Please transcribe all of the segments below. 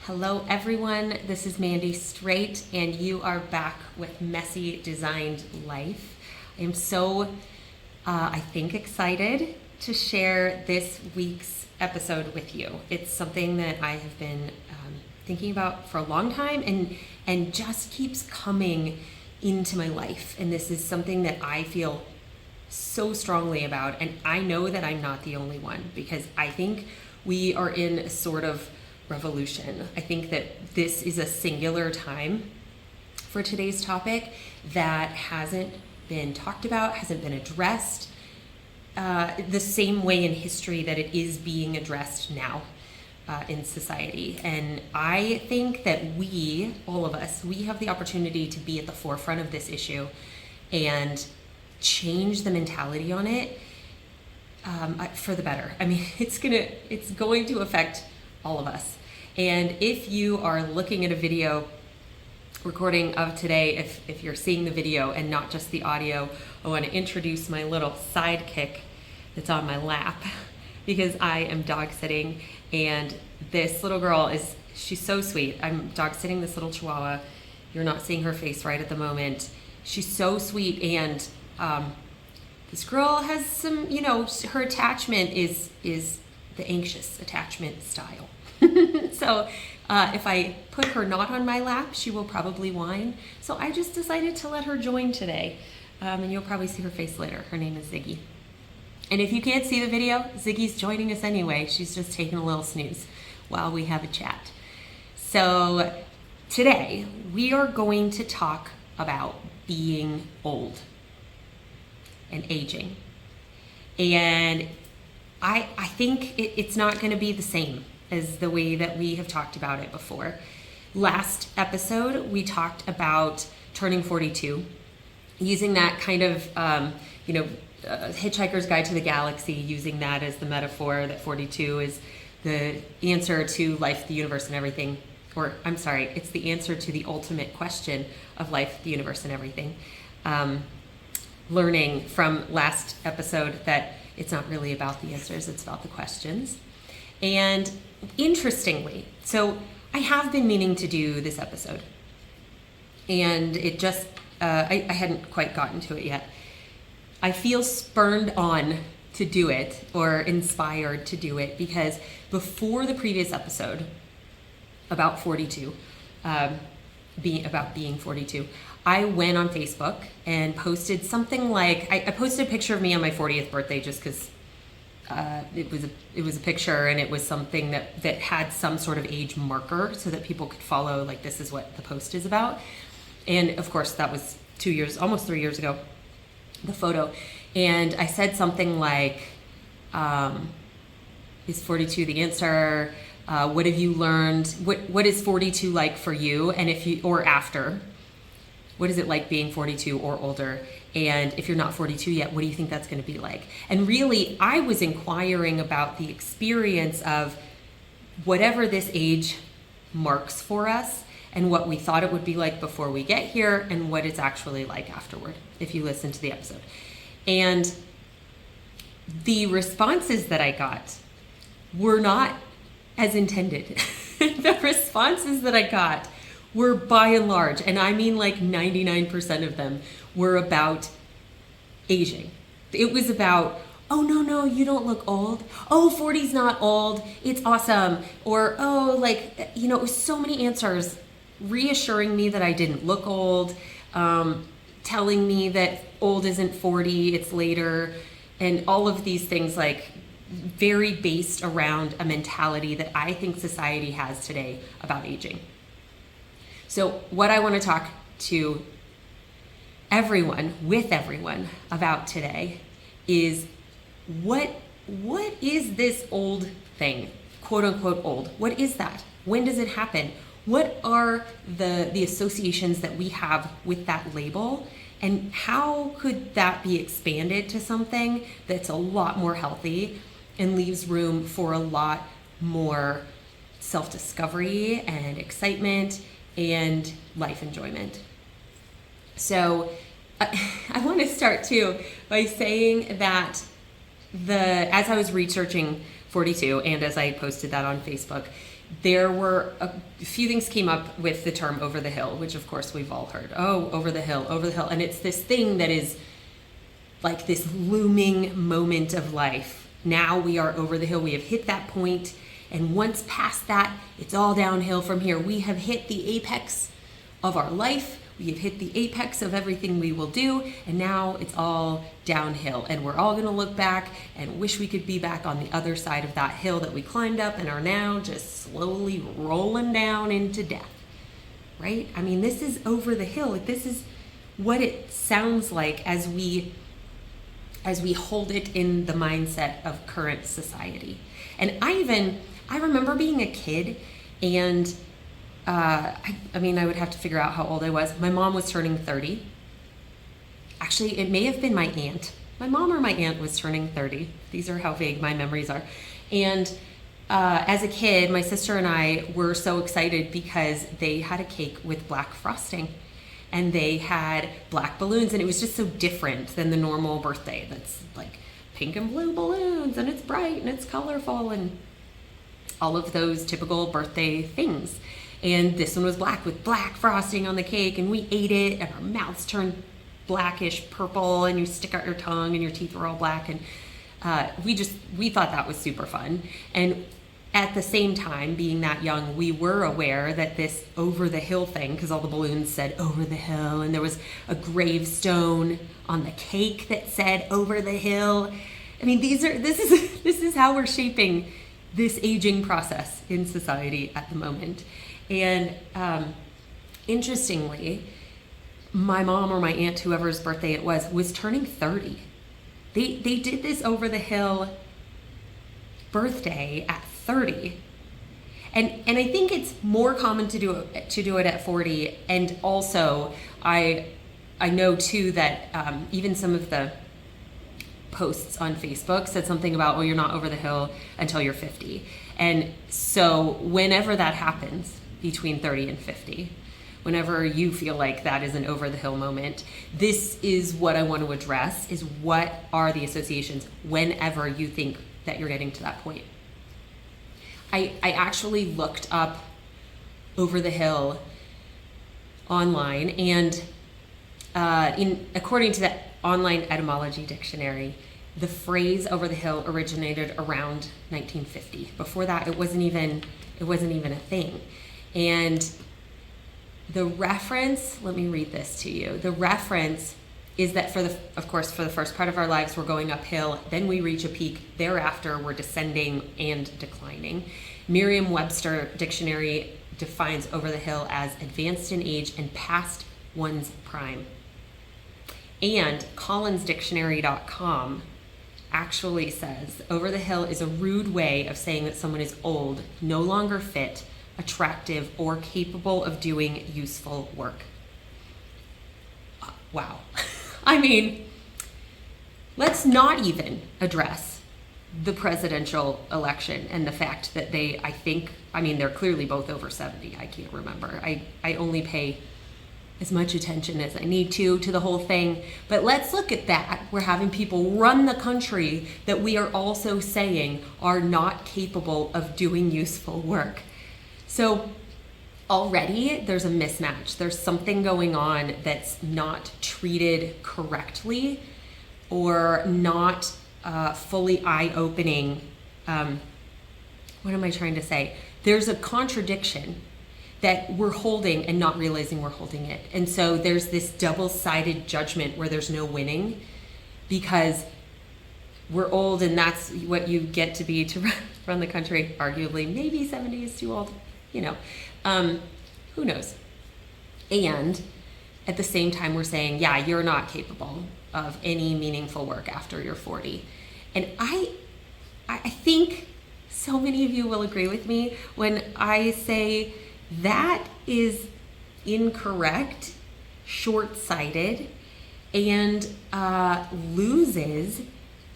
Hello everyone, this is Mandy Straight and you are back with Messy Designed Life. I am so, excited to share this week's episode with you. It's something that I have been thinking about for a long time and just keeps coming into my life. And this is something that I feel so strongly about, and I know that I'm not the only one because I think we are in a sort of revolution. I think that this is a singular time for today's topic that hasn't been talked about, hasn't been addressed the same way in history that it is being addressed now in society. And I think that we, all of us, we have the opportunity to be at the forefront of this issue and change the mentality on it for the better. I mean, it's going to affect all of us. And if you are looking at a video recording of today, if you're seeing the video and not just the audio, I want to introduce my little sidekick that's on my lap because I am dog sitting, and this little girl she's so sweet. I'm dog sitting this little Chihuahua. You're not seeing her face right at the moment. She's so sweet, and this girl has some, her attachment is the anxious attachment style. So if I put her not on my lap, she will probably whine. So I just decided to let her join today. And you'll probably see her face later. Her name is Ziggy. And if you can't see the video, Ziggy's joining us anyway. She's just taking a little snooze while we have a chat. So today we are going to talk about being old and aging. And I think it's not going to be the same as the way that we have talked about it before. Last episode, we talked about turning 42, using that kind of, Hitchhiker's Guide to the Galaxy, using that as the metaphor that 42 is the answer to life, the universe, and everything. Or, I'm sorry, it's the answer to the ultimate question of life, the universe, and everything. Learning from last episode that it's not really about the answers, it's about the questions. And interestingly, so I have been meaning to do this episode, and it just, I hadn't quite gotten to it yet. I feel spurned on to do it, or inspired to do it, because before the previous episode about 42, being 42, I went on Facebook and posted something like, I posted a picture of me on my 40th birthday just because it was a picture, and it was something that had some sort of age marker so that people could follow, like, this is what the post is about. And of course that was almost 3 years ago, the photo. And I said something like, is 42 the answer? What have you learned? What is 42 like for you? And or after, what is it like being 42 or older? And if you're not 42 yet, what do you think that's going to be like? And really, I was inquiring about the experience of whatever this age marks for us, and what we thought it would be like before we get here, and what it's actually like afterward, if you listen to the episode. And the responses that I got were not as intended. The responses that I got were by and large, and I mean like 99% of them, were about aging. It was about, oh, no, you don't look old. Oh, 40's not old. It's awesome. Or, oh, it was so many answers reassuring me that I didn't look old, telling me that old isn't 40, it's later, and all of these things, like, very based around a mentality that I think society has today about aging. So what I want to talk to everyone about today is what is this old thing, quote unquote old? What is that? When does it happen? What are the associations that we have with that label? And how could that be expanded to something that's a lot more healthy and leaves room for a lot more self-discovery and excitement and life enjoyment? So I want to start too by saying that as I was researching 42, and as I posted that on Facebook, there were a few things came up with the term over the hill, which of course we've all heard. Oh, over the hill, over the hill. And it's this thing that is like this looming moment of life. Now we are over the hill. We have hit that point, and once past that, it's all downhill from here. We have hit the apex of our life. We have hit the apex of everything we will do, and now it's all downhill. And we're all going to look back and wish we could be back on the other side of that hill that we climbed up and are now just slowly rolling down into death. Right? I mean, this is over the hill. This is what it sounds like as we hold it in the mindset of current society. And I remember being a kid, and I would have to figure out how old I was. My mom was turning 30. Actually, it may have been my aunt. My mom or my aunt was turning 30. These are how vague my memories are. And as a kid, my sister and I were so excited because they had a cake with black frosting. And they had black balloons, and it was just so different than the normal birthday that's like pink and blue balloons, and it's bright and it's colorful and all of those typical birthday things. And this one was black with black frosting on the cake, and we ate it, and our mouths turned blackish purple, and you stick out your tongue and your teeth were all black. And we thought that was super fun. And at the same time, being that young, we were aware that this over the hill thing, because all the balloons said over the hill, and there was a gravestone on the cake that said over the hill. I mean, this is how we're shaping this aging process in society at the moment. And interestingly, my mom or my aunt, whoever's birthday it was turning 30. They did this over the hill birthday at 30. And I think it's more common to do it at 40. And also I know too that even some of the posts on Facebook said something about, you're not over the hill until you're 50. And so whenever that happens between 30 and 50, whenever you feel like that is an over the hill moment, this is what I want to address, is what are the associations whenever you think that you're getting to that point. I actually looked up over the hill online, and according to the online etymology dictionary, the phrase over the hill originated around 1950. Before that, it wasn't even a thing. And the reference, let me read this to you. The reference is that for the first part of our lives, we're going uphill, then we reach a peak. Thereafter, we're descending and declining. Merriam-Webster dictionary defines over the hill as advanced in age and past one's prime. And collinsdictionary.com actually says over the hill is a rude way of saying that someone is old, no longer fit, attractive, or capable of doing useful work. Wow. I mean, let's not even address the presidential election and the fact that they're clearly both over 70. I can't remember. I only pay as much attention as I need to the whole thing. But let's look at that. We're having people run the country that we are also saying are not capable of doing useful work. So already there's a mismatch. There's something going on that's not treated correctly or not fully eye-opening. What am I trying to say? There's a contradiction that we're holding and not realizing we're holding it. And so there's this double-sided judgment where there's no winning because we're old and that's what you get to be to run the country. Arguably, maybe 70 is too old, who knows? And at the same time, we're saying, yeah, you're not capable of any meaningful work after you're 40. And I think so many of you will agree with me when I say that is incorrect, short-sighted, and loses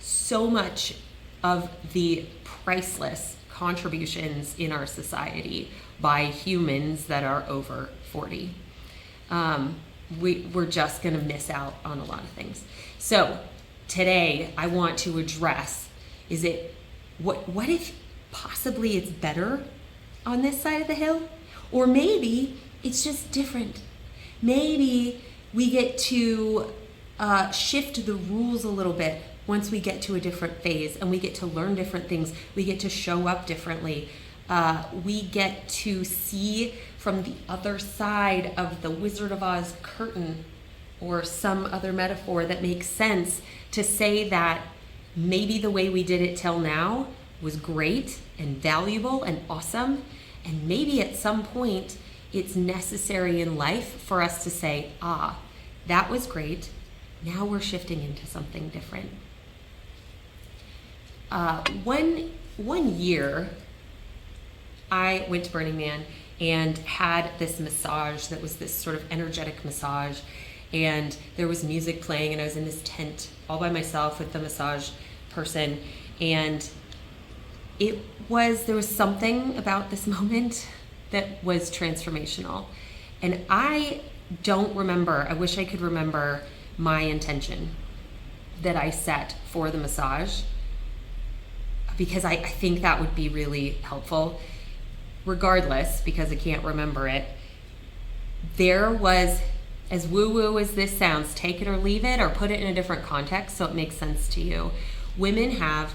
so much of the priceless contributions in our society by humans that are over 40. We're just going to miss out on a lot of things. So today I want to address, what if possibly it's better on this side of the hill, or maybe it's just different. Maybe we get to shift the rules a little bit once we get to a different phase, and we get to learn different things. We get to show up differently. We get to see from the other side of the Wizard of Oz curtain, or some other metaphor that makes sense, to say that maybe the way we did it till now was great and valuable and awesome, and maybe at some point it's necessary in life for us to say, that was great, now we're shifting into something different. One year I went to Burning Man and had this massage that was this sort of energetic massage, and there was music playing, and I was in this tent all by myself with the massage person, and there was something about this moment that was transformational. And I don't remember, I wish I could remember my intention that I set for the massage, because I think that would be really helpful. Regardless, because I can't remember it, there was, as woo-woo as this sounds, take it or leave it, or put it in a different context so it makes sense to you. Women have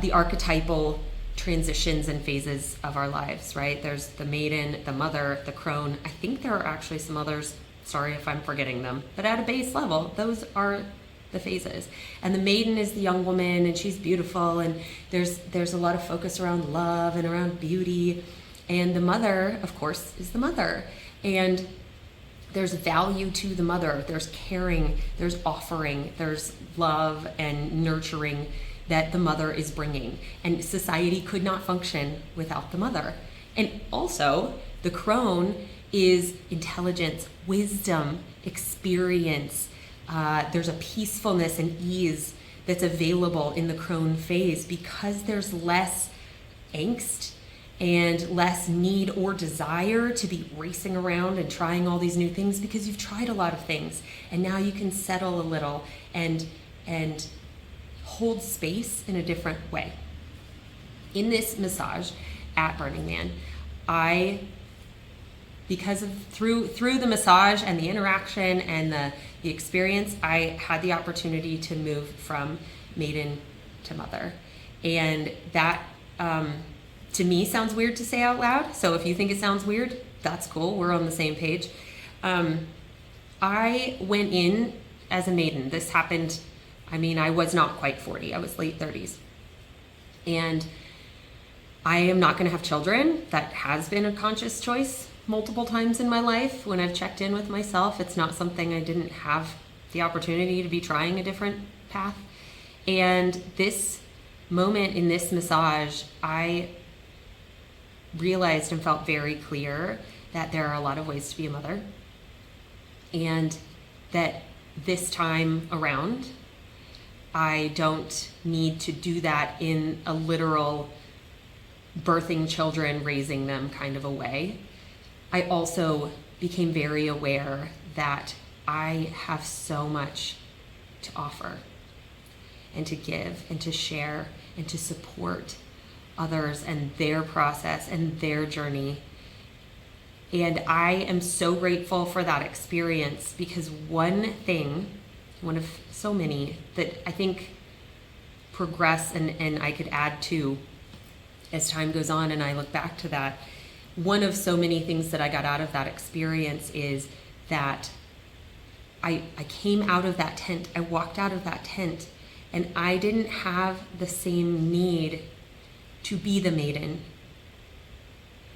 the archetypal transitions and phases of our lives, right? There's the maiden, the mother, the crone. I think there are actually some others, sorry if I'm forgetting them, but at a base level, those are the phases. And the maiden is the young woman, and she's beautiful, and there's a lot of focus around love and around beauty. And the mother, of course, is the mother. And there's value to the mother. There's caring, there's offering, there's love and nurturing that the mother is bringing. And society could not function without the mother. And also, the crone is intelligence, wisdom, experience. There's a peacefulness and ease that's available in the crone phase because there's less angst and less need or desire to be racing around and trying all these new things, because you've tried a lot of things and now you can settle a little and hold space in a different way. In this massage at Burning Man, through the massage and the interaction and the experience, I had the opportunity to move from maiden to mother. And that, to me, sounds weird to say out loud. So if you think it sounds weird, that's cool. We're on the same page. I went in as a maiden. This happened, I was not quite 40. I was late 30s. And I am not going to have children. That has been a conscious choice multiple times in my life. When I've checked in with myself, it's not something I didn't have the opportunity to be trying a different path. And this moment in this massage, I realized and felt very clear that there are a lot of ways to be a mother, and that this time around, I don't need to do that in a literal birthing children, raising them kind of a way. I also became very aware that I have so much to offer and to give and to share and to support others and their process and their journey. And I am so grateful for that experience, because one of so many that I think progress and I could add to as time goes on and I look back to that, one of so many things that I got out of that experience is that I came out of that tent, I walked out of that tent, and I didn't have the same need to be the maiden.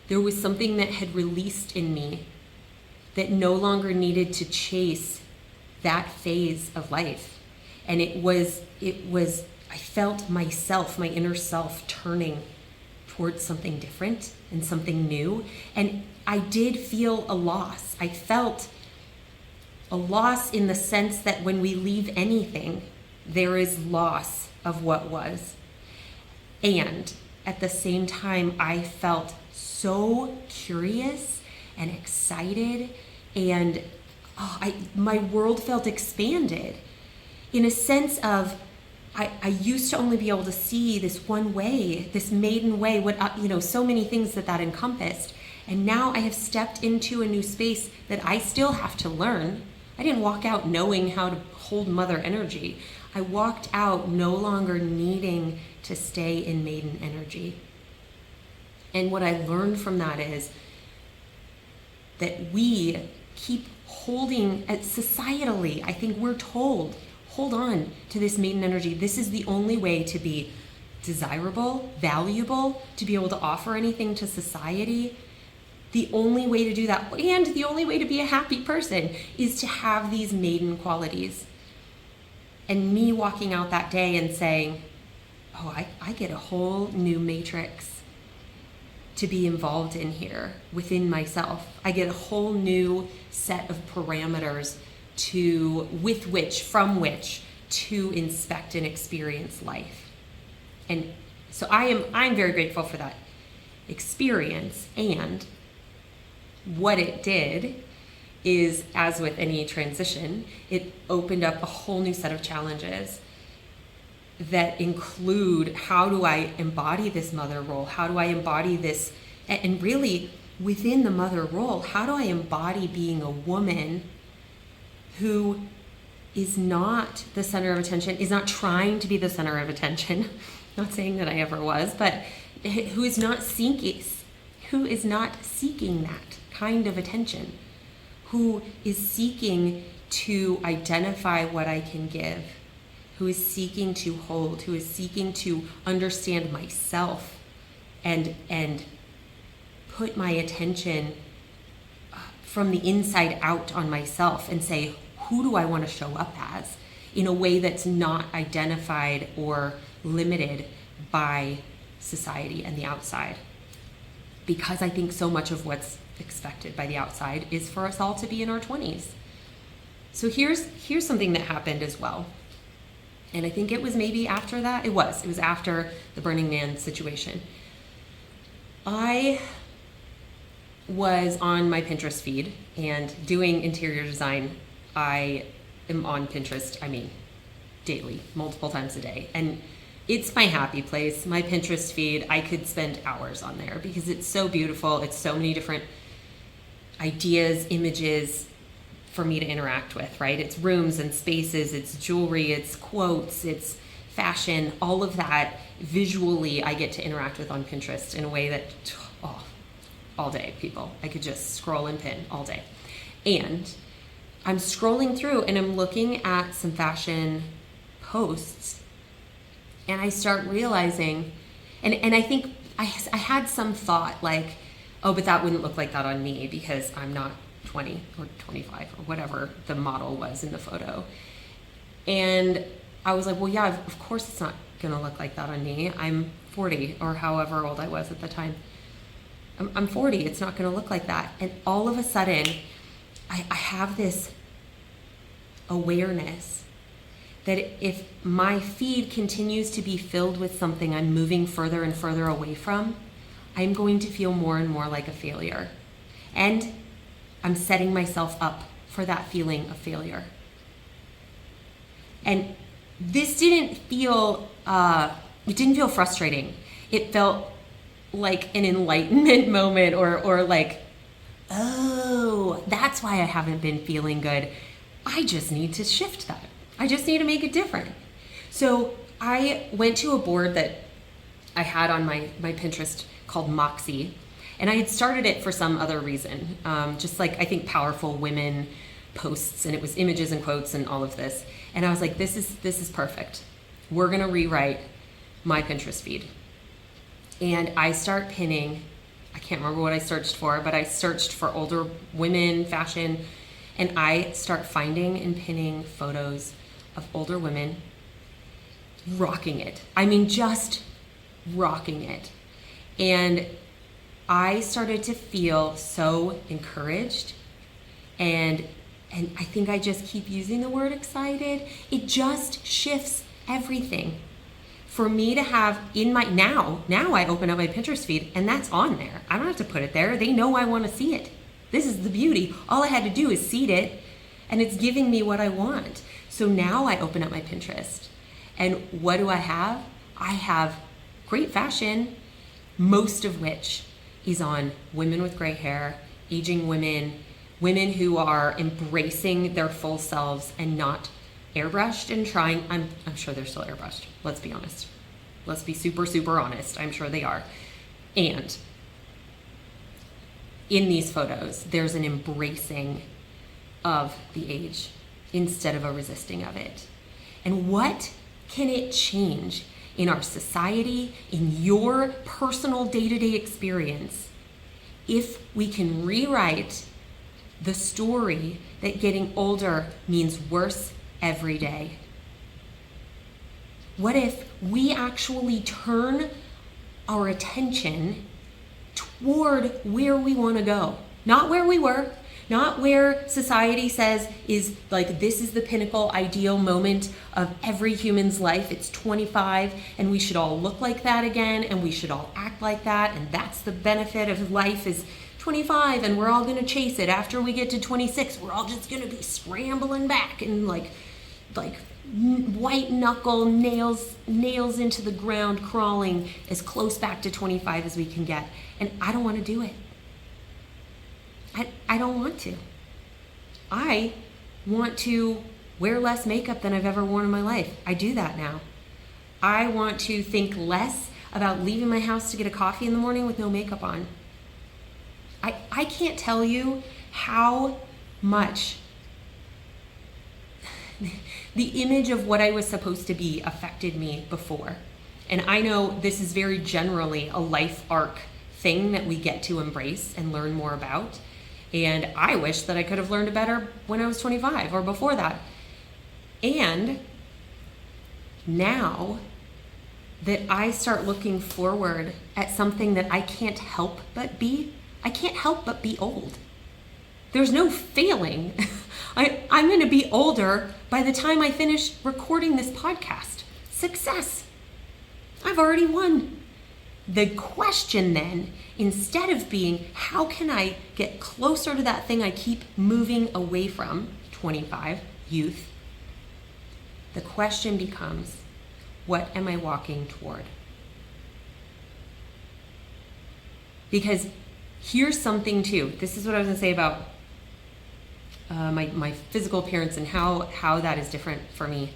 There was something that had released in me that no longer needed to chase that phase of life. And it was, I felt myself, my inner self, turning towards something different and something new. And I did feel a loss. I felt a loss in the sense that when we leave anything, there is loss of what was. And at the same time, I felt so curious and excited, and my world felt expanded in a sense of I used to only be able to see this one way, this maiden way, so many things that encompassed. And now I have stepped into a new space that I still have to learn. I didn't walk out knowing how to hold mother energy. I walked out no longer needing to stay in maiden energy. And what I learned from that is that we keep holding, societally, I think we're told, hold on to this maiden energy. This is the only way to be desirable, valuable, to be able to offer anything to society. The only way to do that, and the only way to be a happy person, is to have these maiden qualities. And me walking out that day and saying, oh, I get a whole new matrix to be involved in here within myself. I get a whole new set of parameters from which to inspect and experience life. And so I'm very grateful for that experience. And what it did is, as with any transition, it opened up a whole new set of challenges that include, how do I embody this mother role? How do I embody this? And really, within the mother role, how do I embody being a woman who is not the center of attention, is not trying to be the center of attention, not saying that I ever was, but who is not seeking that kind of attention, who is seeking to identify what I can give, who is seeking to hold, who is seeking to understand myself and put my attention from the inside out on myself and say, who do I want to show up as, in a way that's not identified or limited by society and the outside. Because I think so much of what's expected by the outside is for us all to be in our 20s. So here's something that happened as well. And I think it was maybe after that. It was after the Burning Man situation. I was on my Pinterest feed and doing interior design. I am on Pinterest, daily, multiple times a day. And it's my happy place, my Pinterest feed. I could spend hours on there because it's so beautiful. It's so many different ideas, images for me to interact with, right? It's rooms and spaces, it's jewelry, it's quotes, it's fashion, all of that visually I get to interact with on Pinterest in a way that, all day, people. I could just scroll and pin all day. And I'm scrolling through and I'm looking at some fashion posts, and I start realizing, and I think I had some thought like, oh, but that wouldn't look like that on me because I'm not 20 or 25 or whatever the model was in the photo. And I was like, well, yeah, of course it's not gonna look like that on me. I'm 40 or however old I was at the time. I'm 40, it's not gonna look like that. And all of a sudden, I have this awareness that if my feed continues to be filled with something I'm moving further and further away from, I'm going to feel more and more like a failure. And I'm setting myself up for that feeling of failure. And this didn't feel frustrating. It felt like an enlightenment moment or like, oh, that's why I haven't been feeling good. I just need to shift that. I just need to make it different. So I went to a board that I had on my Pinterest called Moxie. And I had started it for some other reason, just like I think powerful women posts, and it was images and quotes and all of this. And I was like, this is perfect. We're gonna rewrite my Pinterest feed. And I start pinning, I can't remember what I searched for, but I searched for older women, fashion, and I start finding and pinning photos of older women rocking it. Just rocking it. And I started to feel so encouraged, and I think I just keep using the word excited. It just shifts everything. For me to have in my, now I open up my Pinterest feed and that's on there. I don't have to put it there. They know I want to see it. This is the beauty. All I had to do is seed it, and it's giving me what I want. So now I open up my Pinterest And what do I have? I have great fashion, most of which is on women with gray hair, aging women, women who are embracing their full selves and not airbrushed and trying. I'm sure they're still airbrushed. Let's be honest. Let's be super, super honest. I'm sure they are. And in these photos, there's an embracing of the age instead of a resisting of it. And what can it change in our society, in your personal day-to-day experience, if we can rewrite the story that getting older means worse every day? What if we actually turn our attention toward where we want to go? Not where we were, not where society says is like, this is the pinnacle ideal moment of every human's life. It's 25 and we should all look like that again and we should all act like that, and that's the benefit of life is 25 and we're all going to chase it. After we get to 26, we're all just going to be scrambling back and like white knuckle nails into the ground, crawling as close back to 25 as we can get. And I don't want to do it. I don't want to. I want to wear less makeup than I've ever worn in my life. I do that now. I want to think less about leaving my house to get a coffee in the morning with no makeup on. I can't tell you how much the image of what I was supposed to be affected me before. And I know this is very generally a life arc thing that we get to embrace and learn more about. And I wish that I could have learned it better when I was 25 or before that. And now that I start looking forward at something that I can't help but be old. There's no failing. I'm going to be older by the time I finish recording this podcast. Success. I've already won. The question then, instead of being, how can I get closer to that thing I keep moving away from, 25, youth, the question becomes, what am I walking toward? Because here's something too. This is what I was going to say about my physical appearance and how that is different for me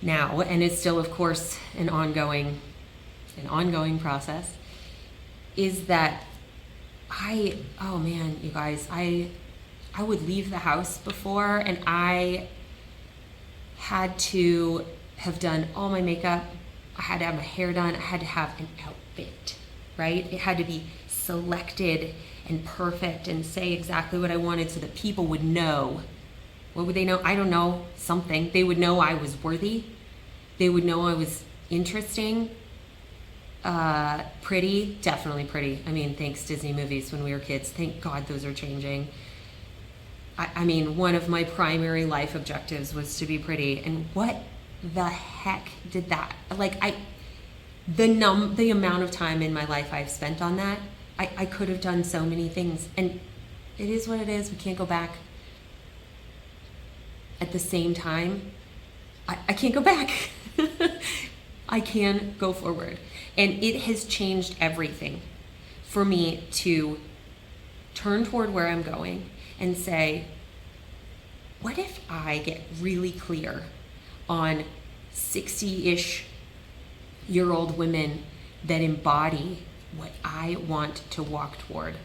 now, and it's still, of course, an ongoing process, is that oh man, you guys, I would leave the house before and I had to have done all my makeup, I had to have my hair done, I had to have an outfit, right? It had to be selected and perfect and say exactly what I wanted so that people would know. What would they know? I don't know, something. They would know I was worthy. They would know I was interesting. Pretty, definitely pretty. I mean, thanks Disney movies when we were kids. Thank God those are changing. I mean, one of my primary life objectives was to be pretty. And what the heck did that? Like, the amount of time in my life I've spent on that, I could have done so many things. And it is what it is. We can't go back. At the same time, I can't go back. I can go forward. And it has changed everything for me to turn toward where I'm going and say, what if I get really clear on 60-ish year old women that embody what I want to walk toward,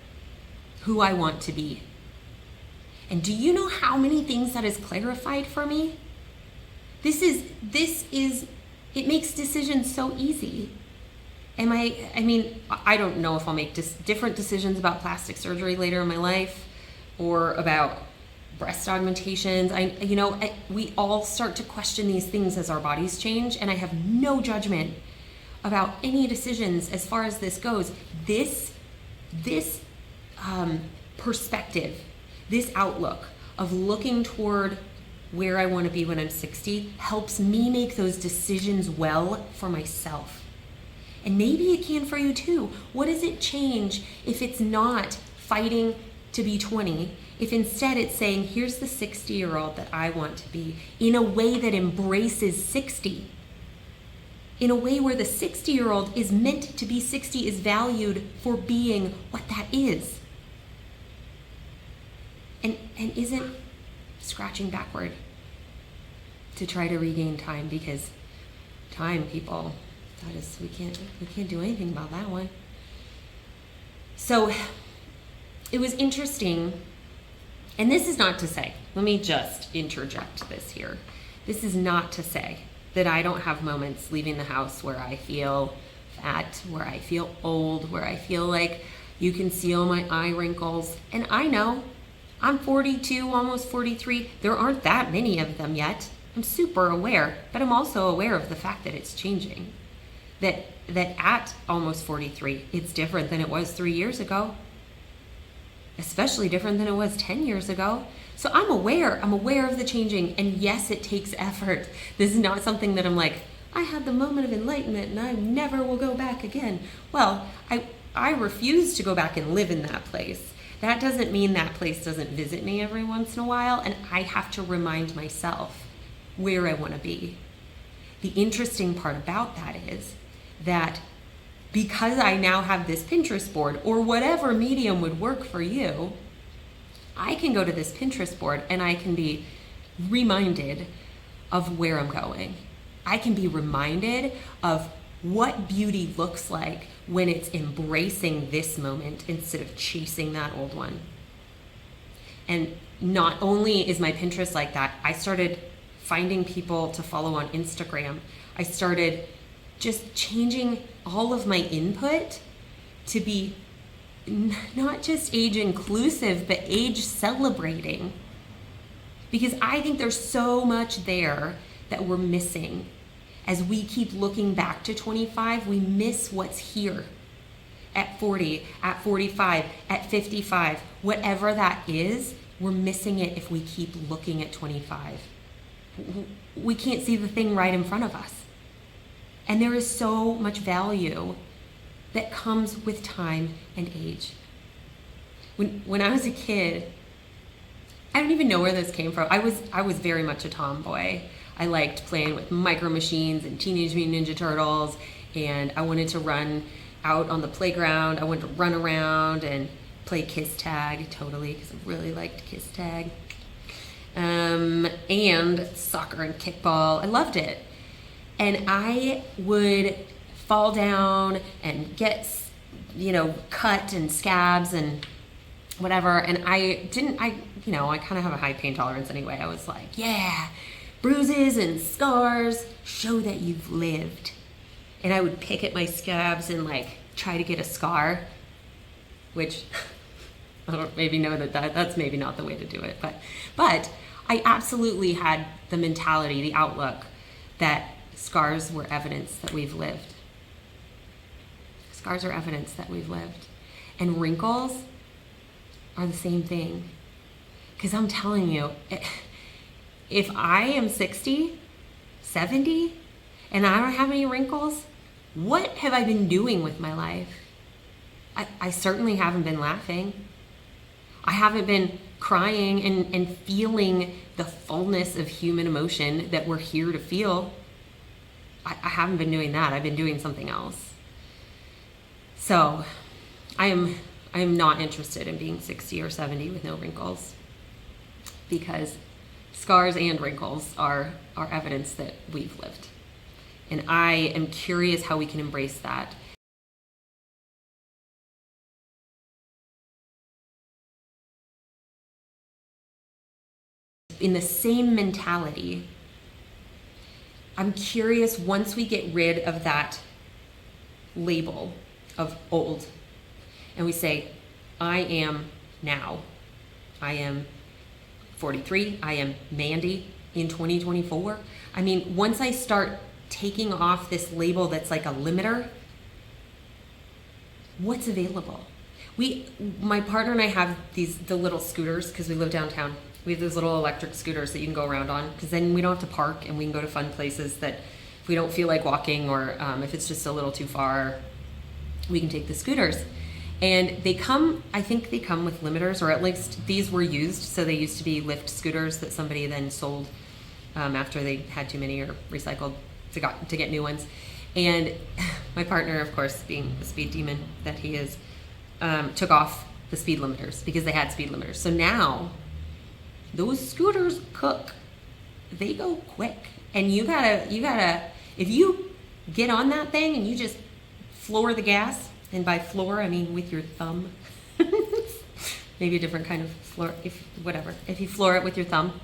who I want to be? And do you know how many things that has clarified for me? This is, it makes decisions so easy. I don't know if I'll make different decisions about plastic surgery later in my life or about breast augmentations. We all start to question these things as our bodies change, and I have no judgment about any decisions as far as this goes. This perspective, this outlook of looking toward where I want to be when I'm 60 helps me make those decisions well for myself. And maybe it can for you too. What does it change if it's not fighting to be 20 if instead it's saying, here's the 60-year-old that I want to be, in a way that embraces 60? In a way where the 60-year-old is meant to be 60, is valued for being what that is. And isn't scratching backward to try to regain time, because time, people, that is, we can't do anything about that one. So it was interesting, and this is not to say, let me just interject this here. This is not to say that I don't have moments leaving the house where I feel fat, where I feel old, where I feel like you can see all my eye wrinkles. And I know I'm 42, almost 43. There aren't that many of them yet. I'm super aware, but I'm also aware of the fact that it's changing. That at almost 43, it's different than it was 3 years ago. Especially different than it was 10 years ago. So I'm aware of the changing, and yes, it takes effort. This is not something that I'm like, I had the moment of enlightenment and I never will go back again. Well, I refuse to go back and live in that place. That doesn't mean that place doesn't visit me every once in a while, and I have to remind myself where I want to be. The interesting part about that is that because I now have this Pinterest board, or whatever medium would work for you, I can go to this Pinterest board and I can be reminded of where I'm going. I can be reminded of what beauty looks like when it's embracing this moment instead of chasing that old one. And not only is my Pinterest like that, I started finding people to follow on Instagram. I started just changing all of my input to be not just age inclusive, but age celebrating. Because I think there's so much there that we're missing. As we keep looking back to 25, we miss what's here. At 40, at 45, at 55, whatever that is, we're missing it if we keep looking at 25. We can't see the thing right in front of us. And there is so much value that comes with time and age. When I was a kid, I don't even know where this came from. I was very much a tomboy. I liked playing with Micro Machines and Teenage Mutant Ninja Turtles, and I wanted to run out on the playground. I wanted to run around and play kiss tag, totally, because I really liked kiss tag. And soccer and kickball. I loved it. And I would fall down and get, cut and scabs and whatever. And I kind of have a high pain tolerance anyway. I was like, yeah, bruises and scars show that you've lived. And I would pick at my scabs and try to get a scar, which I don't maybe know that's maybe not the way to do it. But I absolutely had the mentality, the outlook that scars were evidence that we've lived. Scars are evidence that we've lived. And wrinkles are the same thing. Because I'm telling you, if I am 60, 70, and I don't have any wrinkles, what have I been doing with my life? I certainly haven't been laughing. I haven't been crying and feeling the fullness of human emotion that we're here to feel. I haven't been doing that. I've been doing something else. So I am not interested in being 60 or 70 with no wrinkles, because scars and wrinkles are evidence that we've lived. And I am curious how we can embrace that. In the same mentality, I'm curious, once we get rid of that label of old and we say, I am now, I am 43, I am Mandy in 2024. I mean, once I start taking off this label that's like a limiter, what's available? My partner and I have the little scooters, because we live downtown. We have those little electric scooters that you can go around on, because then we don't have to park and we can go to fun places that if we don't feel like walking, or if it's just a little too far, we can take the scooters. And I think they come with limiters, or at least these were used. So they used to be lift scooters that somebody then sold after they had too many or recycled to get new ones. And my partner, of course, being the speed demon that he is, took off the speed limiters because they had speed limiters. So now those scooters cook. They go quick. And you gotta, if you get on that thing and you just floor the gas, and by floor I mean with your thumb, maybe a different kind of floor, if you floor it with your thumb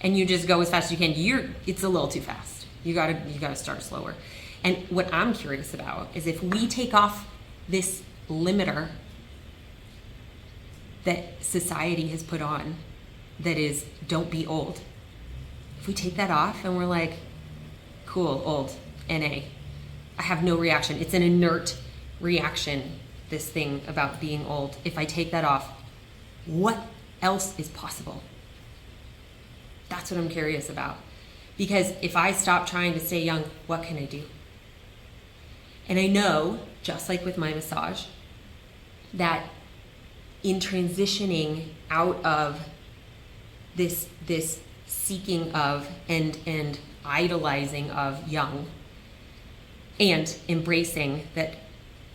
and you just go as fast as you can, it's a little too fast. You gotta start slower. And what I'm curious about is if we take off this limiter that society has put on, that is, don't be old. If we take that off and we're like, cool, old, NA, I have no reaction. It's an inert reaction, this thing about being old. If I take that off, what else is possible? That's what I'm curious about. Because if I stop trying to stay young, what can I do? And I know, just like with my massage, that in transitioning out of this seeking of and idolizing of young, and embracing that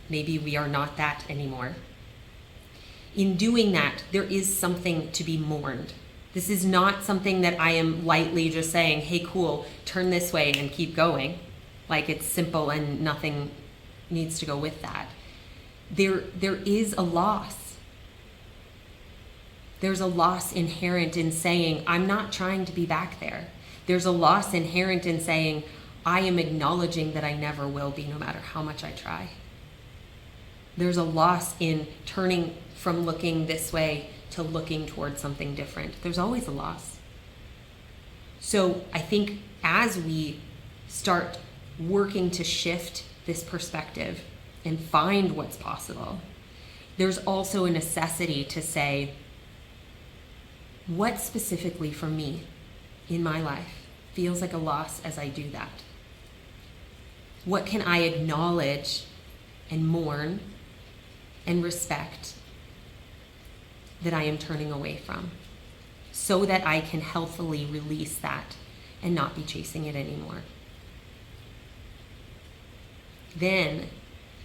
maybe we are not that anymore, in doing that, there is something to be mourned. This is not something that I am lightly just saying, hey, cool, turn this way and keep going. Like it's simple and nothing needs to go with that. There is a loss. There's a loss inherent in saying, I'm not trying to be back there. There's a loss inherent in saying, I am acknowledging that I never will be, no matter how much I try. There's a loss in turning from looking this way to looking towards something different. There's always a loss. So I think as we start working to shift this perspective and find what's possible, there's also a necessity to say, what specifically for me in my life feels like a loss as I do that? What can I acknowledge and mourn and respect that I am turning away from, so that I can healthily release that and not be chasing it anymore? Then,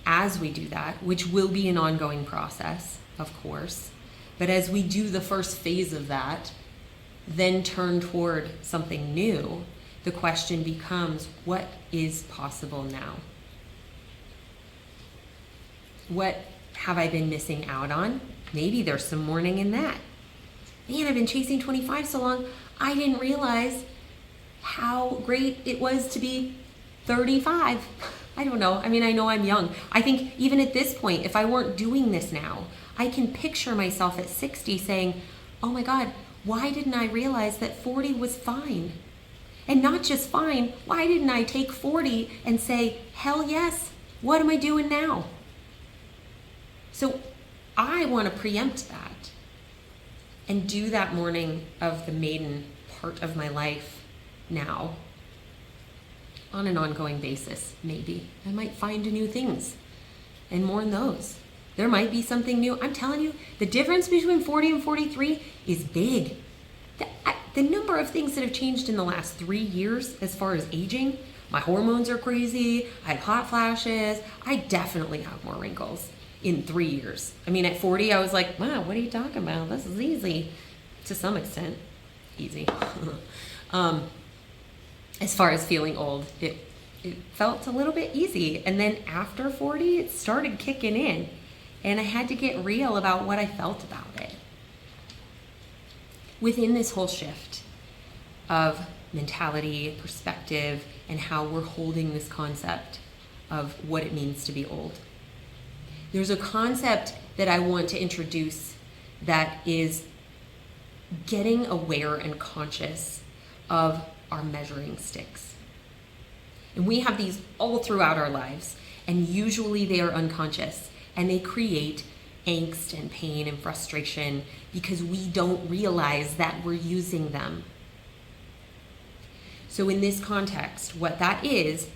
as we do that, which will be an ongoing process, of course, but as we do the first phase of that, then turn toward something new, the question becomes, what is possible now? What have I been missing out on? Maybe there's some mourning in that. Man, I've been chasing 25 so long, I didn't realize how great it was to be 35. I don't know. I mean, I know I'm young. I think even at this point, if I weren't doing this now, I can picture myself at 60 saying, oh my God, why didn't I realize that 40 was fine? And not just fine, why didn't I take 40 and say, hell yes, what am I doing now? So I want to preempt that and do that mourning of the maiden part of my life now on an ongoing basis. Maybe I might find new things and mourn those. There might be something new. I'm telling you, the difference between 40 and 43 is big. The number of things that have changed in the last 3 years as far as aging, my hormones are crazy, I have hot flashes, I definitely have more wrinkles in 3 years. I mean, at 40, I was like, wow, what are you talking about? This is easy. To some extent, easy. As far as feeling old, it felt a little bit easy. And then after 40, it started kicking in. And I had to get real about what I felt about it. Within this whole shift of mentality, perspective, and how we're holding this concept of what it means to be old, there's a concept that I want to introduce that is getting aware and conscious of our measuring sticks. And we have these all throughout our lives, and usually they are unconscious, and they create angst and pain and frustration because we don't realize that we're using them. So in this context, what that is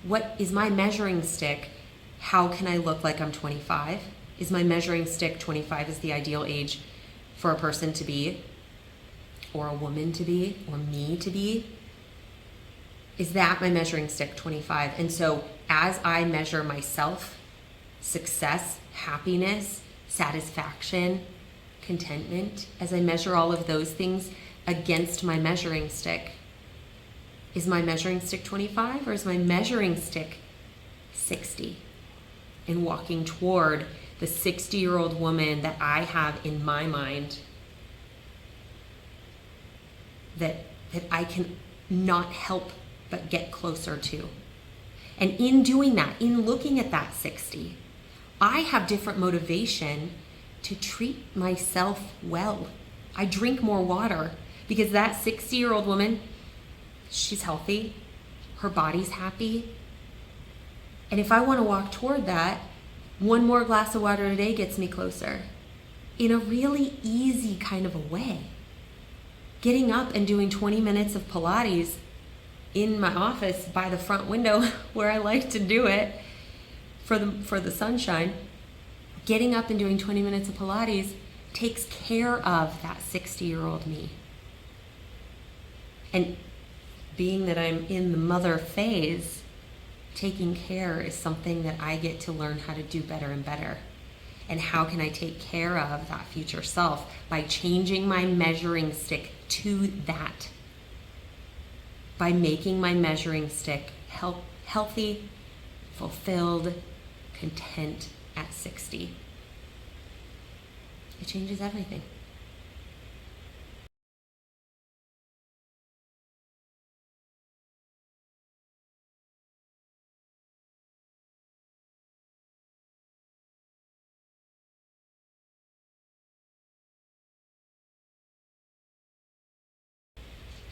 what is my measuring stick? How can I look like I'm 25? Is my measuring stick 25 is the ideal age for a person to be, or a woman to be, or me to be? Is that my measuring stick, 25? And so as I measure myself, success, happiness, satisfaction, contentment, as I measure all of those things against my measuring stick, is my measuring stick 25 or is my measuring stick 60? And walking toward the 60-year-old woman that I have in my mind that I can not help but get closer to. And in doing that, in looking at that 60, I have different motivation to treat myself well. I drink more water because that 60-year-old woman, she's healthy, her body's happy. And if I want to walk toward that, one more glass of water a day gets me closer in a really easy kind of a way. Getting up and doing 20 minutes of Pilates in my office by the front window where I like to do it for the sunshine, getting up and doing 20 minutes of Pilates takes care of that 60-year-old me. And being that I'm in the mother phase, taking care is something that I get to learn how to do better and better. And how can I take care of that future self? By changing my measuring stick to that. By making my measuring stick healthy, fulfilled, content at 60. It changes everything.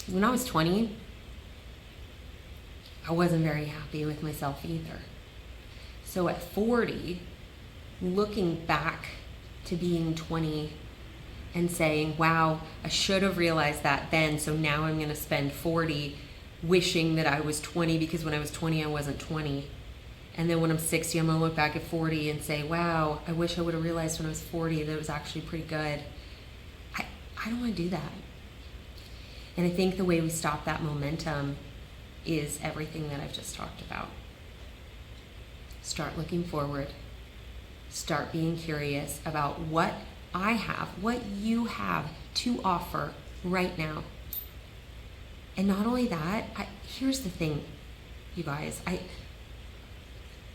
When I was 20, I wasn't very happy with myself either. So at 40, looking back to being 20 and saying, wow, I should have realized that then, so now I'm going to spend 40 wishing that I was 20 because when I was 20, I wasn't 20. And then when I'm 60, I'm going to look back at 40 and say, wow, I wish I would have realized when I was 40 that it was actually pretty good. I don't want to do that. And I think the way we stop that momentum is everything that I've just talked about. Start looking forward. Start being curious about what I have, what you have to offer right now. And not only that, here's the thing, you guys.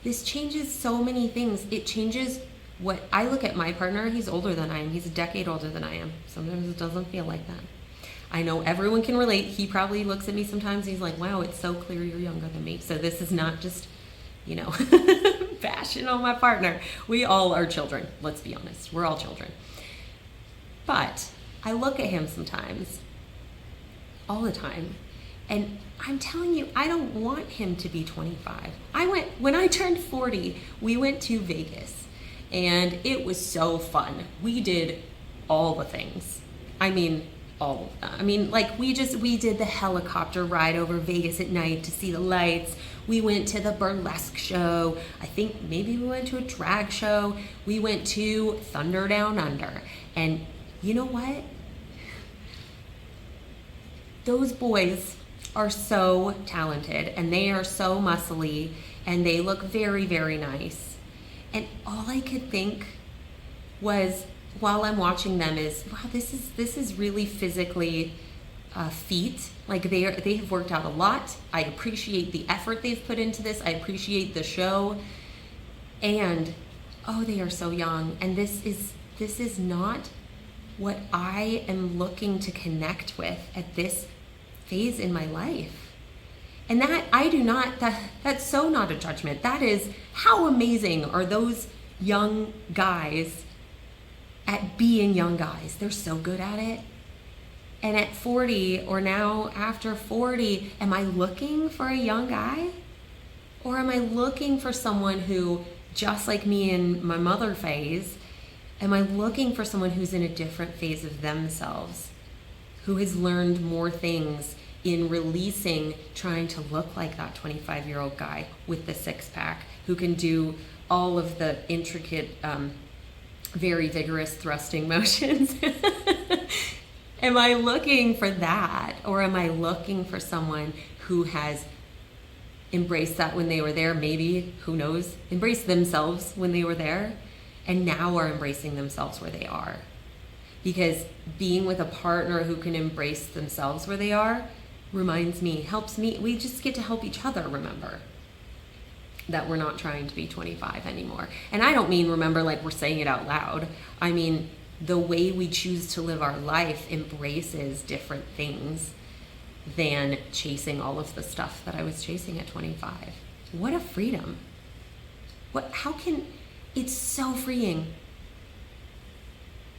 This changes so many things. It changes what I look at my partner. He's older than I am. He's a decade older than I am. Sometimes it doesn't feel like that. I know everyone can relate. He probably looks at me sometimes and he's like, wow, it's so clear you're younger than me. So this is not just, bashing on my partner. We all are children. Let's be honest. We're all children. But I look at him sometimes, all the time, and I'm telling you, I don't want him to be 25. When I turned 40, we went to Vegas and it was so fun. We did all the things. We did the helicopter ride over Vegas at night to see the lights. We went to the burlesque show. I think maybe we went to a drag show. We went to Thunder Down Under. And you know what? Those boys are so talented and they are so muscly and they look very, very nice. And all I could think was, while I'm watching them, is, wow, this is really physically feat. Like they have worked out a lot. I appreciate the effort they've put into this. I appreciate the show, and they are so young. And this is not what I am looking to connect with at this phase in my life. And that's so not a judgment. That is, how amazing are those young guys at being young guys. They're so good at it. And at 40, or now after 40, am I looking for a young guy? Or am I looking for someone who, just like me in my mother phase, am I looking for someone who's in a different phase of themselves, who has learned more things in releasing trying to look like that 25-year-old guy with the six-pack, who can do all of the intricate very vigorous thrusting motions. Am I looking for that? Or am I looking for someone who has embraced that when they were there? Maybe, who knows, embraced themselves when they were there and now are embracing themselves where they are. Because being with a partner who can embrace themselves where they are reminds me, helps me, we just get to help each other remember that we're not trying to be 25 anymore. And I don't mean remember like we're saying it out loud. I mean, the way we choose to live our life embraces different things than chasing all of the stuff that I was chasing at 25. What a freedom. It's so freeing.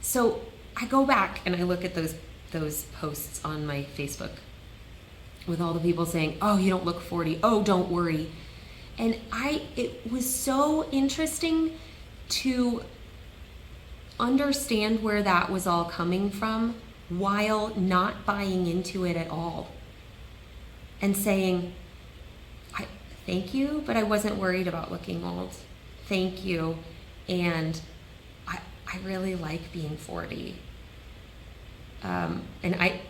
So I go back and I look at those posts on my Facebook with all the people saying, oh, you don't look 40. Oh, don't worry. And it was so interesting to understand where that was all coming from while not buying into it at all. And saying, thank you, but I wasn't worried about looking old. Thank you. And I really like being 40. And I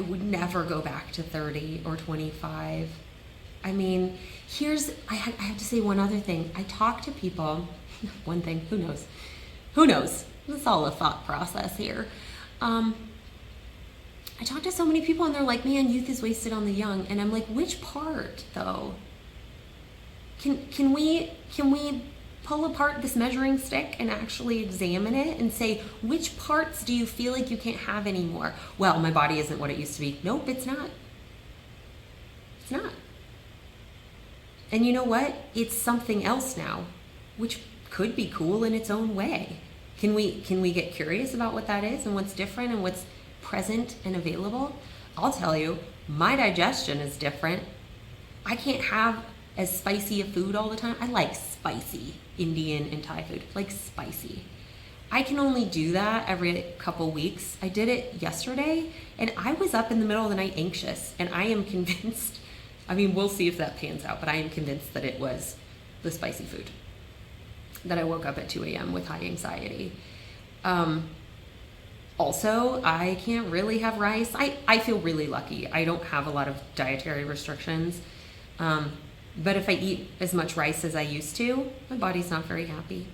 would never go back to 30 or 25. I mean, I have to say one other thing. I talk to people, one thing, who knows? Who knows? It's all a thought process here. I talk to so many people and they're like, man, youth is wasted on the young. And I'm like, which part though? Can we pull apart this measuring stick and actually examine it and say, which parts do you feel like you can't have anymore? Well, my body isn't what it used to be. Nope, it's not. It's not. And you know what? It's something else now, which could be cool in its own way. Can we get curious about what that is and what's different and what's present and available? I'll tell you, my digestion is different. I can't have as spicy a food all the time. I like spicy Indian and Thai food, like spicy. I can only do that every couple weeks. I did it yesterday and I was up in the middle of the night anxious, and I am convinced, I mean, we'll see if that pans out, but I am convinced that it was the spicy food that I woke up at 2 a.m. with high anxiety. Also, I can't really have rice. I feel really lucky. I don't have a lot of dietary restrictions. But if I eat as much rice as I used to, my body's not very happy.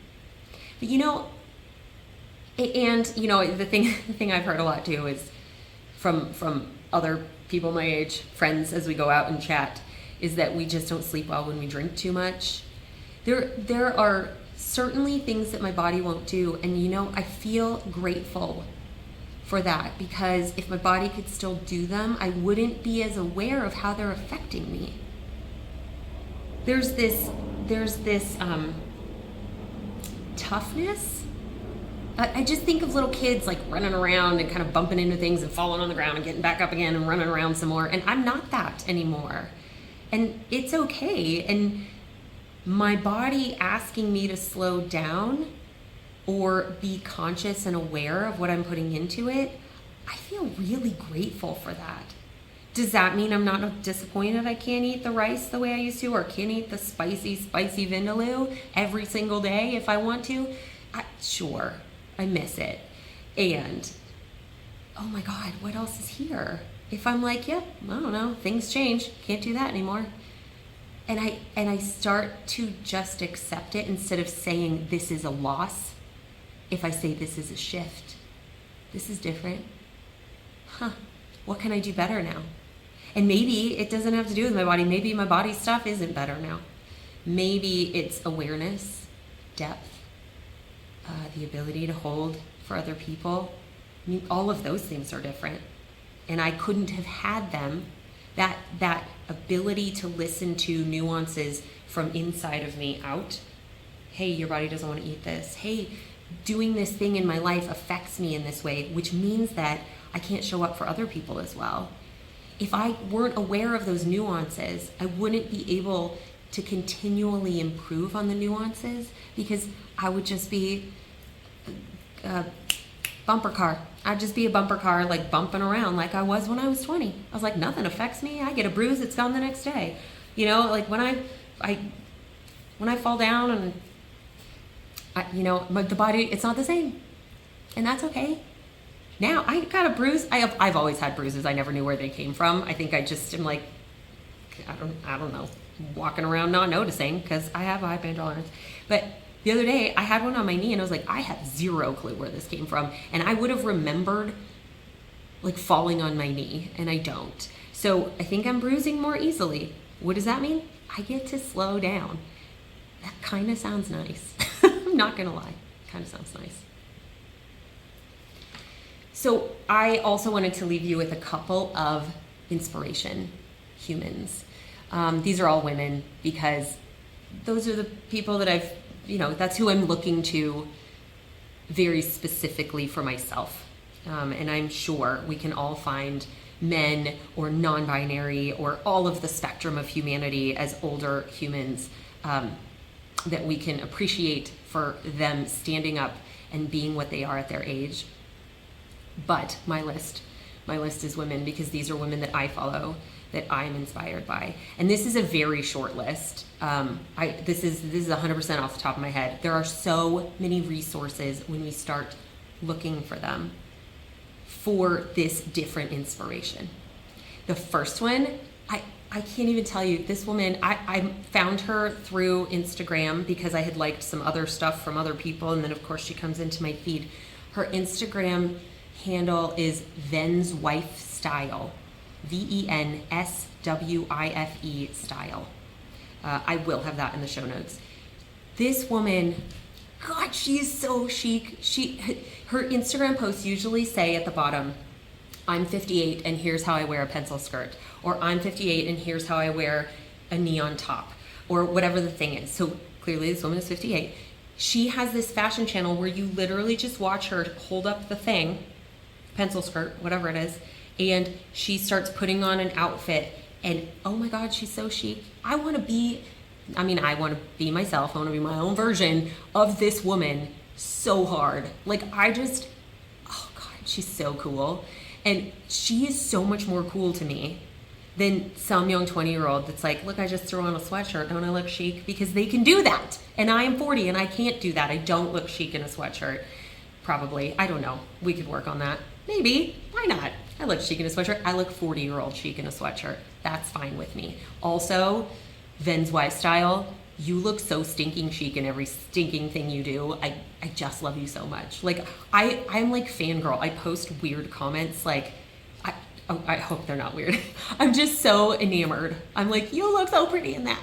But the thing I've heard a lot too is from other people my age, friends, as we go out and chat, is that we just don't sleep well when we drink too much. There are certainly things that my body won't do, and I feel grateful for that, because if my body could still do them, I wouldn't be as aware of how they're affecting me. There's this toughness. I just think of little kids like running around and kind of bumping into things and falling on the ground and getting back up again and running around some more. And I'm not that anymore. And it's okay. And my body asking me to slow down or be conscious and aware of what I'm putting into it, I feel really grateful for that. Does that mean I'm not disappointed I can't eat the rice the way I used to, or can't eat the spicy vindaloo every single day if I want to? Sure, I miss it. And, oh my God, what else is here? If I'm like, yep, I don't know, things change, can't do that anymore. And I start to just accept it instead of saying this is a loss. If I say this is a shift, this is different. What can I do better now? And maybe it doesn't have to do with my body. Maybe my body stuff isn't better now. Maybe it's awareness, depth, the ability to hold for other people. I mean, all of those things are different. And I couldn't have had them, that ability to listen to nuances from inside of me out. Hey, your body doesn't want to eat this. Hey, doing this thing in my life affects me in this way, which means that I can't show up for other people as well. If I weren't aware of those nuances, I wouldn't be able to continually improve on the nuances, because I would just be a bumper car. I'd just be a bumper car, like bumping around like I was when I was 20. I was like, nothing affects me. I get a bruise, it's gone the next day. Like when I fall down and But the body, it's not the same. And that's okay. Now, I got a bruise. I've always had bruises. I never knew where they came from. I think I just am like, I don't know, walking around not noticing because I have a high pain tolerance. But the other day, I had one on my knee and I was like, I have zero clue where this came from. And I would have remembered like falling on my knee, and I don't. So I think I'm bruising more easily. What does that mean? I get to slow down. That kind of sounds nice. I'm not gonna lie. Kind of sounds nice. So I also wanted to leave you with a couple of inspiration humans. These are all women because those are the people that that's who I'm looking to very specifically for myself. And I'm sure we can all find men or non-binary or all of the spectrum of humanity as older humans that we can appreciate for them standing up and being what they are at their age. But my list is women because these are women that I follow, that I'm inspired by. And this is a very short list. This is 100% off the top of my head. There are so many resources when we start looking for them for this different inspiration. The first one, I can't even tell you, this woman, I found her through Instagram because I had liked some other stuff from other people, and then of course she comes into my feed. Her Instagram handle is Ven's Wife Style, VENSWIFE style. I will have that in the show notes. This woman, God, she is so chic. Her Instagram posts usually say at the bottom, I'm 58 and here's how I wear a pencil skirt, or I'm 58 and here's how I wear a neon top, or whatever the thing is. So clearly this woman is 58. She has this fashion channel where you literally just watch her hold up the thing, pencil skirt, whatever it is, and she starts putting on an outfit, and oh my God, she's so chic. I want to be myself. I want to be my own version of this woman so hard. Like oh God, she's so cool. And she is so much more cool to me than some young 20-year-old that's like, look, I just threw on a sweatshirt. Don't I look chic? Because they can do that. And I am 40 and I can't do that. I don't look chic in a sweatshirt. Probably. I don't know. We could work on that. Maybe. Why not? I look chic in a sweatshirt. I look 40-year-old chic in a sweatshirt. That's fine with me. Also, Ven's Wife Style, you look so stinking chic in every stinking thing you do. I just love you so much. Like, I'm like fangirl. I post weird comments like, I hope they're not weird. I'm just so enamored. I'm like, you look so pretty in that.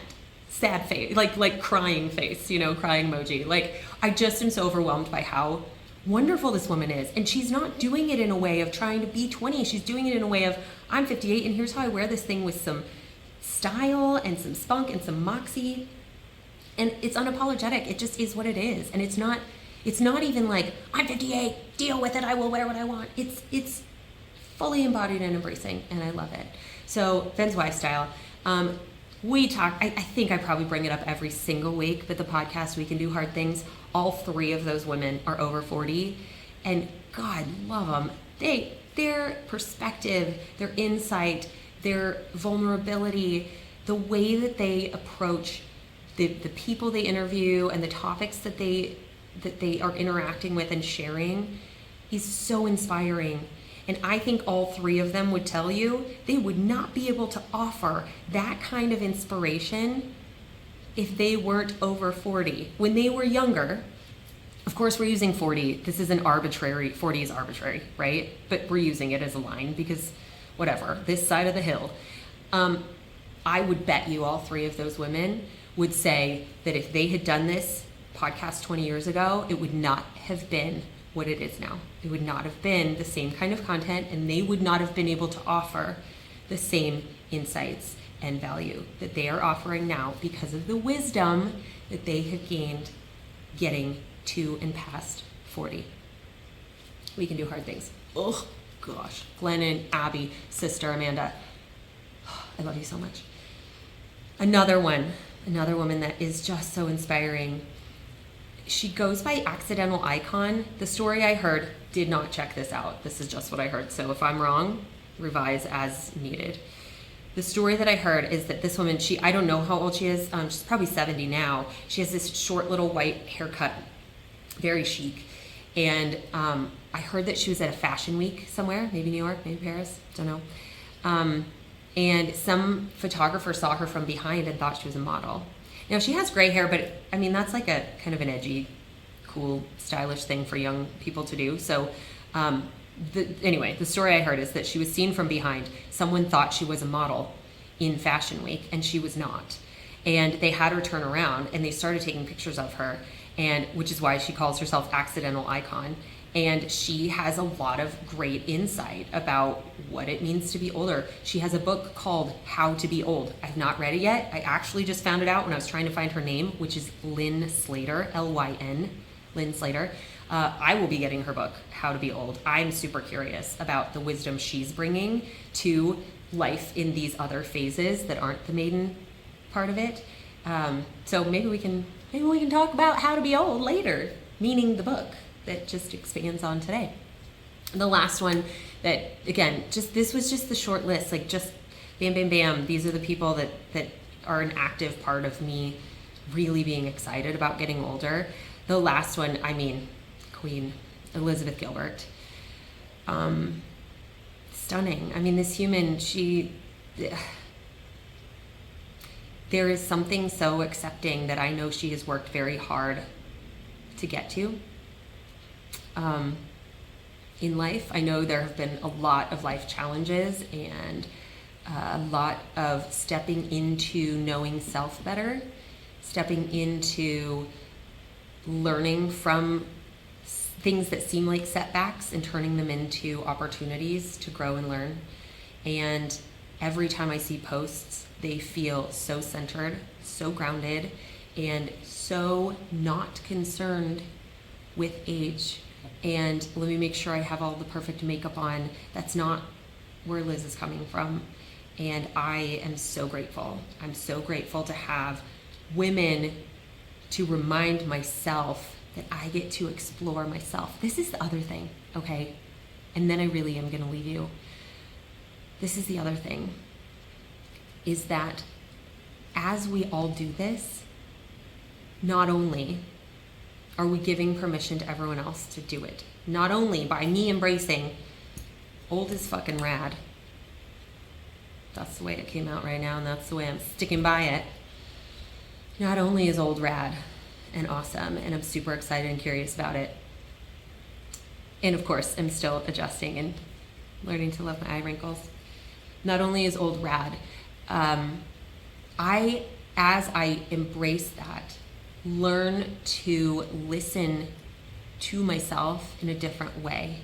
Sad face, like crying face, crying emoji. Like, I just am so overwhelmed by how wonderful this woman is. And she's not doing it in a way of trying to be 20. She's doing it in a way of, I'm 58 and here's how I wear this thing with some style and some spunk and some moxie. And it's unapologetic. It just is what it is. And it's not even like, I'm 58, deal with it, I will wear what I want. It's fully embodied and embracing, and I love it. So Ven's Wife Style. We talk, I think I probably bring it up every single week, but the podcast, We Can Do Hard Things, all three of those women are over 40, and God, love them. Their perspective, their insight, their vulnerability, the way that they approach the people they interview and the topics that they are interacting with and sharing is so inspiring. And I think all three of them would tell you they would not be able to offer that kind of inspiration if they weren't over 40. When they were younger, of course we're using 40. This is 40 is arbitrary, right? But we're using it as a line because whatever, this side of the hill. I would bet you all three of those women would say that if they had done this podcast 20 years ago, it would not have been what it is now. It would not have been the same kind of content, and they would not have been able to offer the same insights and value that they are offering now because of the wisdom that they have gained getting to and past 40. We Can Do Hard Things. Oh gosh. Glennon, Abby, sister Amanda. I love you so much. Another woman that is just so inspiring. She goes by Accidental Icon. The story I heard, did not check this out. This is just what I heard. So if I'm wrong, revise as needed. The story that I heard is that this woman, I don't know how old she is. She's probably 70 now. She has this short little white haircut. very chic. And I heard that she was at a fashion week somewhere, maybe New York, maybe Paris, don't know. And some photographer saw her from behind and thought she was a model. You know, she has gray hair, but I mean, that's like a kind of an edgy, cool, stylish thing for young people to do. So anyway, the story I heard is that she was seen from behind. Someone thought she was a model in Fashion Week, and she was not. And they had her turn around, and they started taking pictures of her, and which is why she calls herself Accidental Icon. And she has a lot of great insight about what it means to be older. She has a book called How to Be Old. I've not read it yet. I actually just found it out when I was trying to find her name, which is Lynn Slater, Lyn, Lynn Slater. I will be getting her book, How to Be Old. I'm super curious about the wisdom she's bringing to life in these other phases that aren't the maiden part of it. So maybe we can talk about How to Be Old later, meaning the book that just expands on today. And the last one that, again, this was just the short list, like just bam, bam, bam. These are the people that are an active part of me really being excited about getting older. The last one, I mean, Queen Elizabeth Gilbert. Stunning. I mean, this human, there is something so accepting that I know she has worked very hard to get to. In life, I know there have been a lot of life challenges and a lot of stepping into knowing self better, stepping into learning from things that seem like setbacks and turning them into opportunities to grow and learn. And every time I see posts, they feel so centered, so grounded, and so not concerned with age. And let me make sure I have all the perfect makeup on. That's not where Liz is coming from. And I am so grateful. I'm so grateful to have women to remind myself that I get to explore myself. This is the other thing, okay? And then I really am gonna leave you. This is the other thing, is that as we all do this, not only are we giving permission to everyone else to do it, not only by me embracing old is fucking rad, that's the way it came out right now, and that's the way I'm sticking by it. Not only is old rad and awesome, and I'm super excited and curious about it, and of course I'm still adjusting and learning to love my eye wrinkles. Not only is old rad, as I embrace that, learn to listen to myself in a different way.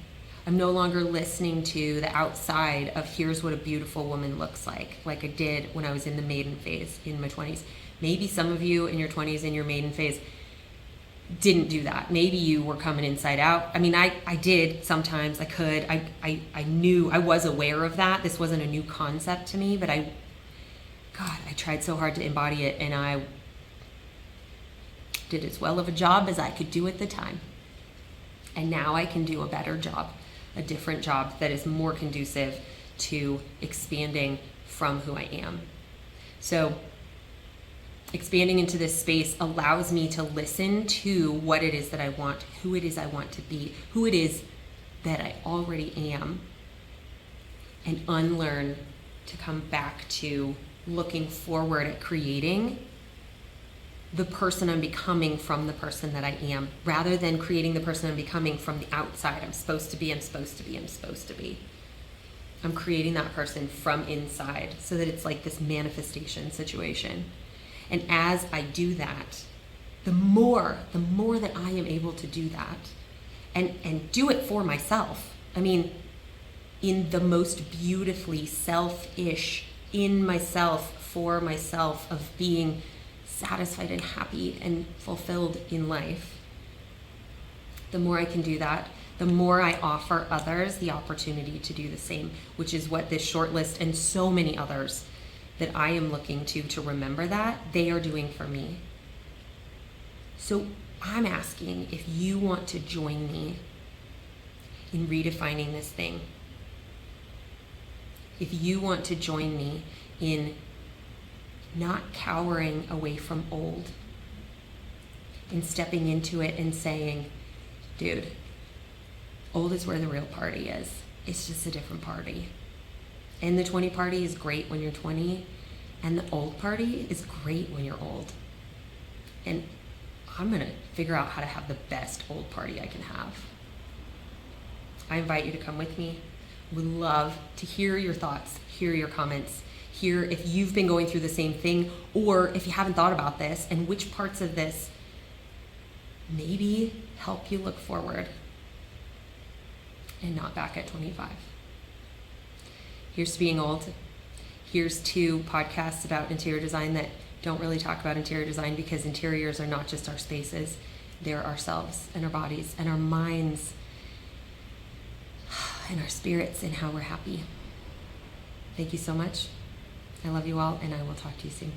I'm no longer listening to the outside of here's what a beautiful woman looks like I did when I was in the maiden phase in my 20s. Maybe some of you in your 20s in your maiden phase didn't do that. Maybe you were coming inside out. I mean, I did sometimes. I could. I knew, I was aware of that. This wasn't a new concept to me, but I tried so hard to embody it, and I did as well of a job as I could do at the time. And now I can do a better job, a different job that is more conducive to expanding from who I am. So expanding into this space allows me to listen to what it is that I want, who it is I want to be, who it is that I already am, and unlearn to come back to looking forward at creating the person I'm becoming from the person that I am, rather than creating the person I'm becoming from the outside. I'm supposed to be. I'm creating that person from inside so that it's like this manifestation situation. And as I do that, the more that I am able to do that and do it for myself. I mean, in the most beautifully selfish, in myself, for myself, of being satisfied and happy and fulfilled in life. The more I can do that, the more I offer others the opportunity to do the same, which is what this short list and so many others that I am looking to remember that they are doing for me. So I'm asking if you want to join me in redefining this thing. If you want to join me in not cowering away from old, in stepping into it and saying, Dude, old is where the real party is. It's just a different party. And the 20 party is great when you're 20, and the old party is great when you're old. And I'm gonna figure out how to have the best old party I can have. I invite you to come with me. Would love to hear your thoughts, hear your comments, hear if you've been going through the same thing, or if you haven't thought about this, and which parts of this maybe help you look forward and not back at 25. Here's to being old. Here's to podcasts about interior design that don't really talk about interior design, because interiors are not just our spaces. They're ourselves and our bodies and our minds and our spirits and how we're happy. Thank you so much. I love you all, and I will talk to you soon.